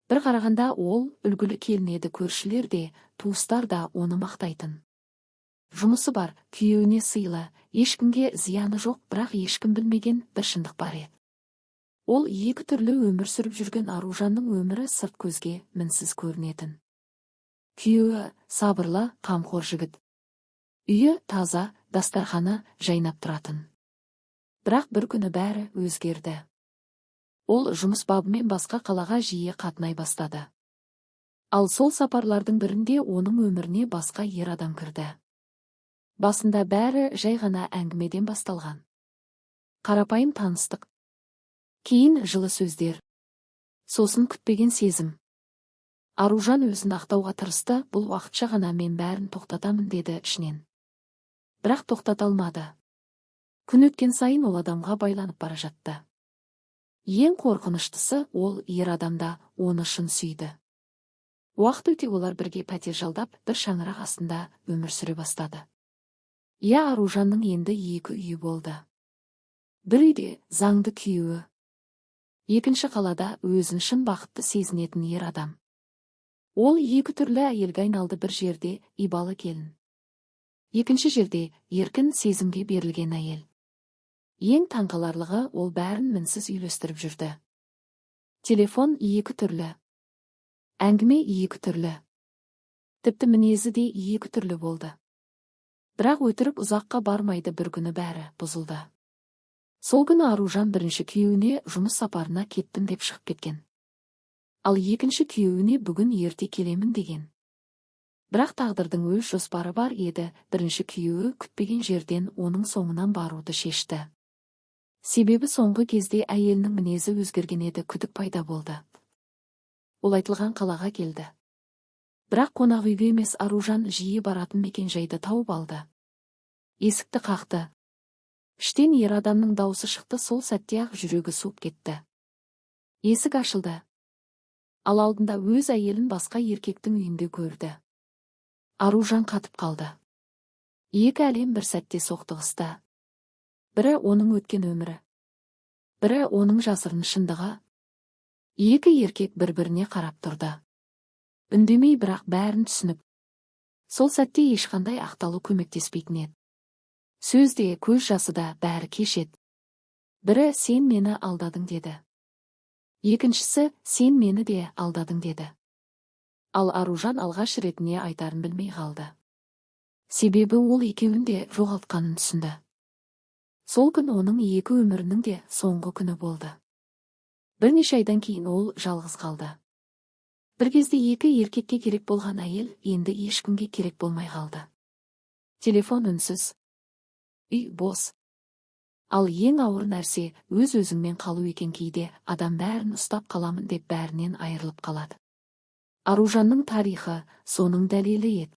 Бір қарағанда ол үлгілі келінеді, көршілер де, туыстар да оны мақтайтын. Жұмысы бар, күйеуіне сыйлы, ешкімге зияны жоқ, бірақ ешкім білмеген бір шындық бар еді. Ол екі түрлі өмір сүріп жүрген Аружанның өмірі сырт көзге мінсіз көрінетін. Күйеуі сабырлы, қамқор жігіт. Үйі таза, дастарханы жайнап тұратын. Бірақ бір күні бәрі өзгерді. Ол жұмыс бабымен басқа қалаға жиі қатынай бастады. Ал сол сапарлардың бірінде оның өміріне басқа ер адам кірді. Басында бәрі жай ғана әңгімеден басталған. Қарапайым таныстық. Кейін жылы сөздер. Сосын күтпеген сезім. Аружан өзін ақтауға тырысты, бұл уақытша ғана, мен бәрін тоқтатамын деді ішінен. Бірақ тоқтата алмады. Күн өткен сайын ол адамға байланып бара жатты. Ең қорқыныштысы, ол ер адамда оны шын сүйді. Уақыт өте олар бірге пәтер жалдап, бір шаңырақ астында өмір сүре бастады. Аружанның енді екі үйі болды. Бір үйде заңды күйеуі. Екінші қалада өзін шын бақытты сезінетін ер адам. Ол екі түрлі әйелге айналды, бір жерде ибалы келін. Екінші жерде еркін сезімге берілген әйел. Ең таңқаларлығы, ол бәрін мінсіз үйлестіріп жүрді. Телефон екі түрлі. Әңгіме екі түрлі. Тіпті мінезі де екі түрлі болды. Бірақ өтірік ұзаққа бармайды, бір күні бәрі бұзылды. Сол күні Аружан бірінші күйеуіне жұмыс сапарына кеттім деп шығып кеткен. Ал екінші күйеуіне бүгін ерте келемін деген. Бірақ тағдырдың өз жоспары бар еді, бірінші күйеуі күтпеген жерден оның соңынан баруды шешті. Себебі соңғы кезде әйелінің мінезі өзгерген еді, күдік пайда болды. Ол айтылған қалаға келді. Бірақ қонақ үйге емес, Аружан жиі баратын мекен-жайды тауып алды. Есікті қақты. Іштен ер адамның даусы шықты, сол сәтте-ақ жүрегі суып кетті. Есік ашылды. Ал алдында өз әйелін басқа еркектің үйінде көрді. Аружан қатып қалды. Екі әлем бір сәтте соқтығысты. Бірі оның өткен өмірі. Бірі оның жасырын шындығы. Екі еркек бір-біріне қарап тұрды. Үндемей, бірақ бәрін түсініп. Сол сәтте ешқандай ақталу көмектеспейтін еді. Сөзде, көз жасы да бәрі кешеді. Бірі сен мені алдадың деді. Екіншісі сен мені де алдадың деді. Ал Аружан алғаш ретіне айтарын білмей қалды. Себебі ол екеуін де жоғалтқанын түсінді. Сол күн оның екі өмірінің де соңғы күні болды. Бірнеше айдан кейін ол жалғыз қалды. Бір кезде екі еркекке керек болған әйел енді ешкімге керек болмай қалды. Телефон үнсіз. Үй бос. Ал ең ауыр нәрсе өз-өзіңмен қалу екен. Кейде адам бәрін ұстап қаламын деп бәрінен айырылып қалады. Аружанның тарихы соның дәлелі еді.